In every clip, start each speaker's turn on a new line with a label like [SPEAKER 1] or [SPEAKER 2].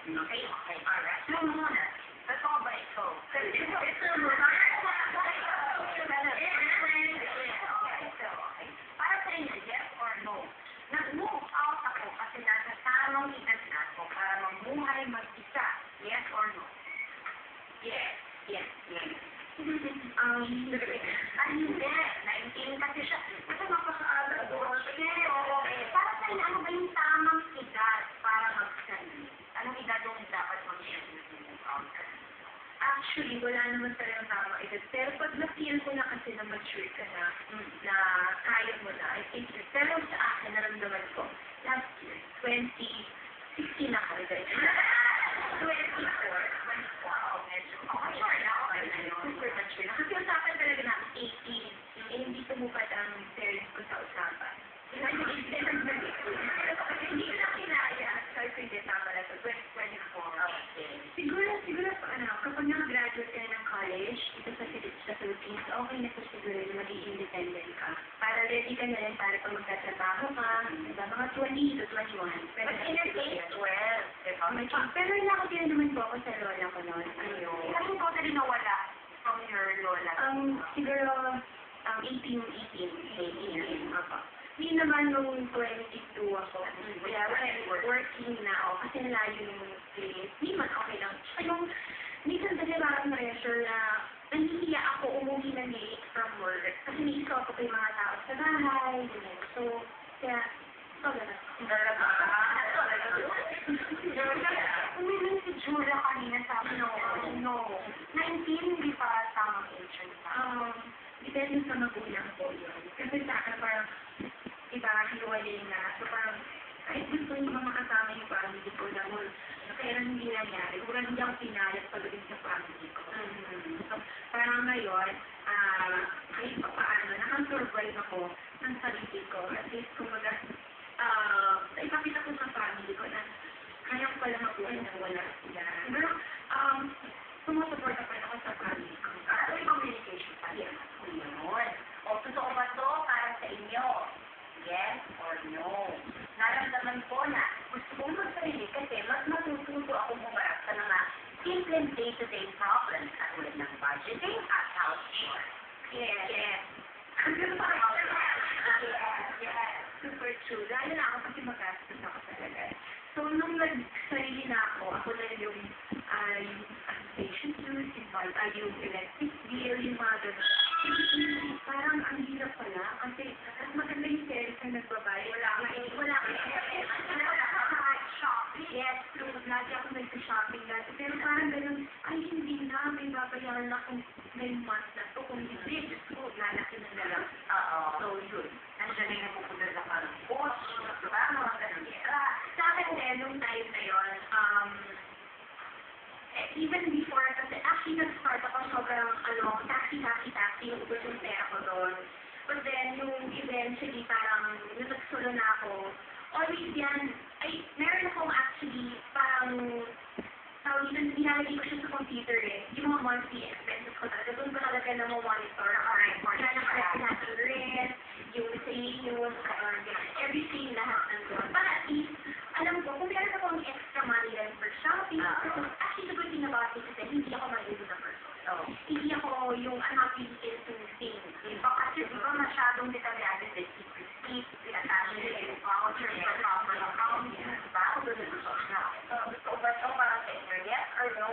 [SPEAKER 1] Okay, okay, alright. So muna, totoo ba ito? Okay. Para sa inyo, yes or no? Nag-move out ako kasi nasa tamang edad na ako para mamuhay mag-isa. Yes or no? Yes. Yes. Yes. Hindi. 19 kasi siya. Kasi mapakaagal doon. Okay. Para sa inyo, ano ba yung tamang edad para mag-sarili? Anong edad yung dapat mag-sarili?
[SPEAKER 2] Actually, wala naman talagang tamang edad. Pero pag na-feel ko na kasi na mature ka na, na kaya mo na, I think yun. Pero sa akin, naramdaman ko, last year, 2016 na kami guys.
[SPEAKER 1] 24. Wow, medyo. Okay, sure na. Okay na yun.
[SPEAKER 2] Super mature na. Kasi usapan talaga na 18, eh hindi tumupad ang parents ko sa usapan. Hindi ko na kinaya. Sorry, hindi, tama na ito. 2024.
[SPEAKER 1] Okay.
[SPEAKER 2] Siguro, kapag nakagraduate ka na ng college, dito sa Philippines, okay na po siguro yung maging independent ka. Para ready ka na rin para pag magtatrabaho ka, diba? Mga 20 to 21.
[SPEAKER 1] But in your case, 12, diba?
[SPEAKER 2] Pero nakatira naman po ako sa lola ko noon.
[SPEAKER 1] Ayun. Kasi ko na rin nawala from your lola.
[SPEAKER 2] Siguro, 18. Ako. Hindi naman nung 22 ako. Kaya working na ako. Kasi nalayo yung place. Hindi man okay lang. Yung, minsan kasi parang pressure na nahihiya ako umuwi na late from work. Kasi naisip ako yung mga tao sa bahay. So, kaya,
[SPEAKER 1] Umiling si Julia kanina sabi no. 19, hindi pa tamang age pa.
[SPEAKER 2] Depende sa magulang ko yun. Kasi sa akin parang, iba, hiwalay na. So parang, kahit gusto nyo ba makasama yung family ko na mo, pero hindi nangyari. Kung hindi ako pinalit pagdating sa family ko. So, parang ngayon, kahit pa paano, nakasurvive ako ng sarili ko. At least, kumbaga, ipakita ko sa family ko na kaya ko pala mabuhay na wala sila. Pero, sumusuporta pa rin ako sa family ko.
[SPEAKER 1] May communication pa rin. Yun. O, totoo ba ito para sa inyo? Yes or no? Naramdaman ko na gusto kong magsarili kasi mas matututo akong humarap sa mga simple day-to-day problems katulad ng budgeting at house chores. Yes. Yes.
[SPEAKER 2] Super true. Lalo na ako kasi magastos ako talaga. So, nung nagsarili na ako na yung station dues, yung electric bill, yung mga ganun. Parang ang hirap pala kasi maganda yung parents na nagbabayad. Wala ka shopping. Yes, true. Lagi ako nag-shopping dati. Pero parang ganun, ay hindi na, may babayaran akong may month na to. Kung hindi, so, lalaki na lang. So, yun.
[SPEAKER 1] Nandiyan na yung napupunta sa parang coach, diba? Mga ganun.
[SPEAKER 2] Sa akin din, nung time na yun, even before, kasi actually nag-start ako sobrang, taxi, yung ubos yung pera ko doon. But then, yung eventually, parang, nung nagsulo na ako, always yan, ay, meron akong actually, parang, nilalagay ko siya sa computer yung mga monthly expenses ko talaga. Doon ko talaga na monitor ako report. Natin rent, yung savings, everything lahat nandun. Para at least, alam ko, kung meron akong extra money lang for shopping, actually the good thing about it is hindi ako mag-ibo na person. Hindi ako yung I'm not really into things.
[SPEAKER 1] Kasi diba masyadong detalyado sa secret, pinatasin yung voucher, yung proper account, diba? Ako doon nag-usap na. Gusto ba ito para sa inyo? Yes or no?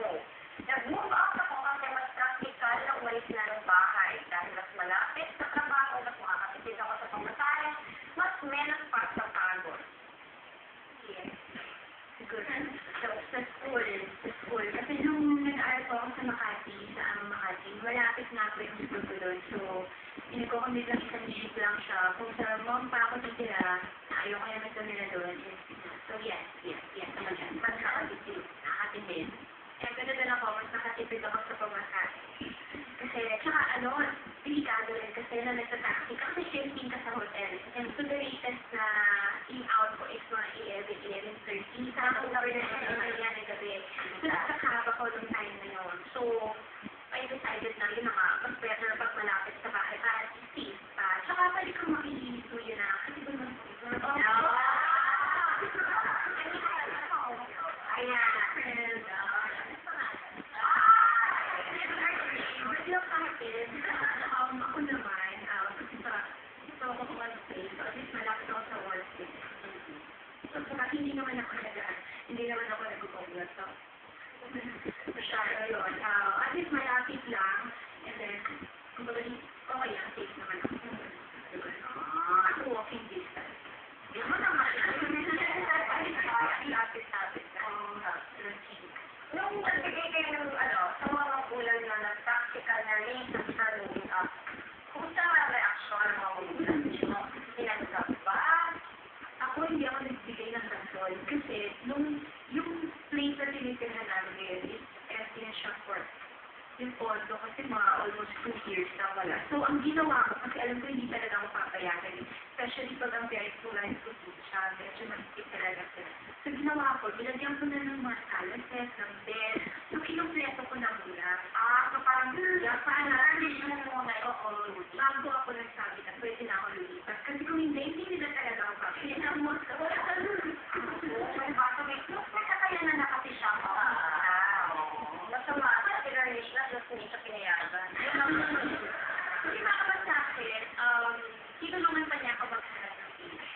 [SPEAKER 1] Nag-move out ako kasi mas practical na umalis na ng bahay dahil mas malapit sa trabaho, mas makakatipid ako sa pamasahe, mas menos pa sa pagod.
[SPEAKER 2] Yes. Siguro. So, sa school. Kasi nung nag-aaral ko ako sa Makati, malapit na ako yung school ko doon. So, pinagkukumit lang isang jeep lang siya. Kung sa mom pa ako titira, na ayaw ko naman doon nila doon. So, yes naman yan. Mas nakatipid. Eh, gano'n din ako, mas nakatipid ako sa pamasahe. Kasi, tsaka delikado rin kasi na nagsa-taxi. Kasi shifting ka sa hotel. And so, the latest na in-out ko is mga 11:30. Sa ako na rin na gabi. So, nakakahaba ko nung time na yun. So, I decided na yun mas better pag malapit sa bahay para safe pa. Tsaka pwede kang makikito yun na. Kasi doon
[SPEAKER 1] Ayan.
[SPEAKER 2] hindi naman ako nag-uubot. So, masyado yun. At least malapit lang. And then, kumbaga, okay lang, safe naman ako. Walking distance.
[SPEAKER 1] Yung mo naman, lapit-lapit ka. Nung nagbigay kayo ng sa mga magulang na practical na reasons for moving up, kumusta ang reaction ng mga magulang nyo? Tinanggap ba?
[SPEAKER 2] Ako hindi ako nagbigay ng control kasi yung place na tinitirhan namin is residential court. Yung pondo kasi mga almost 2 years na wala. So, ang ginawa ko, kasi alam ko hindi talaga ako papayagan. Especially pag ang parents ko lang ko siya, medyo mahigpit talaga sila. So, ginawa ko, binagyan ko na ng mga salaces, ng bed. So, kinumpleto ko na muna.
[SPEAKER 1] So parang, narinig mo muna yung
[SPEAKER 2] Bago ako nagsabi na pwede na ako lulipas. Kasi kung hindi nila talaga ako papayagan. Wala ka
[SPEAKER 1] kaya na nakati siya mo. Masama, pinarnish na, just hindi siya pinayagan.
[SPEAKER 2] Kasi makapat sa akin, tinulungan pa niya ako maghanap ng page.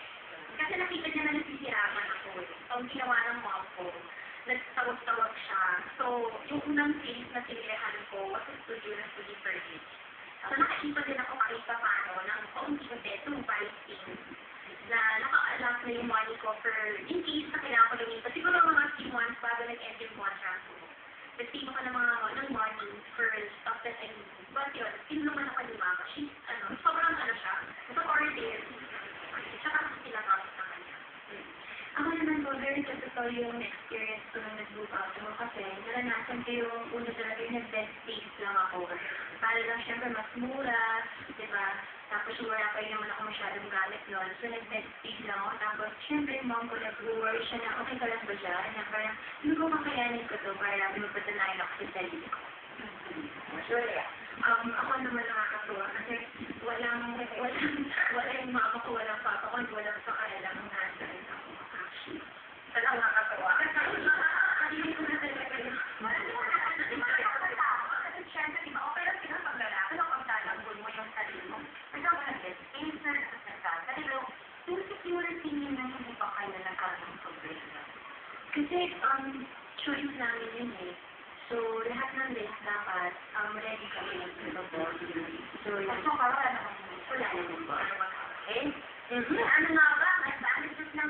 [SPEAKER 2] Kasi nakita niya na nasisirapan ako. So, ang ginawa ng mom ko, nagtawag-tawag siya. So, yung unang place na sinilihan ko was a studio na study for it. So, nakaipa din ako kahit pa paano ng kaunti-unti, 2 things na naka-allow na yung money ko for in case na kailangan ko lumipas. Siguro mga 3 months bago nag-end yung contract ko. Nagtimo ko ng money for stuff that I need. But yun, tinulungan ako ni Mama. She's, sobrang siya, supportive. Tsaka sila kapit sa kanya. Ako naman po, very typical yung experience ko nung nag-move out ako kasi naranasan ko yung una talaga yung nag-bed space lang ako. Para lang syempre mas mura, diba? Tapos wala pa rin naman ako masyadong gamit nun. So nag-bed space lang ako. Tapos syempre yung mom ko nag-worry siya na okay ka lang ba siya? Na parang hindi ko makayanin ko to para lang magpatanayan ako sa sarili ko. Ako naman nakakatuwa kasi walang yung mama ko, walang papa ko, walang pakialam ng nasaan ako. Actually.
[SPEAKER 1] Talagang nakakatawa.
[SPEAKER 2] Hindi ko na talaga yun.
[SPEAKER 1] Kasi syempre, di ba, okay lang sila pag lalaki, pag talanggol mo yung sarili mo. Ikaw ba nag-space na nagsasagal? Pero, yung security niyo na hindi pa kayo nagkaroon ng problema.
[SPEAKER 2] Kasi, choice namin yun eh. So, lahat ng days dapat, ready kami sa board. So, yun.
[SPEAKER 1] So, wala naman po.
[SPEAKER 2] Wala naman po.
[SPEAKER 1] Okay? Ano nga ba? Ang advantages ng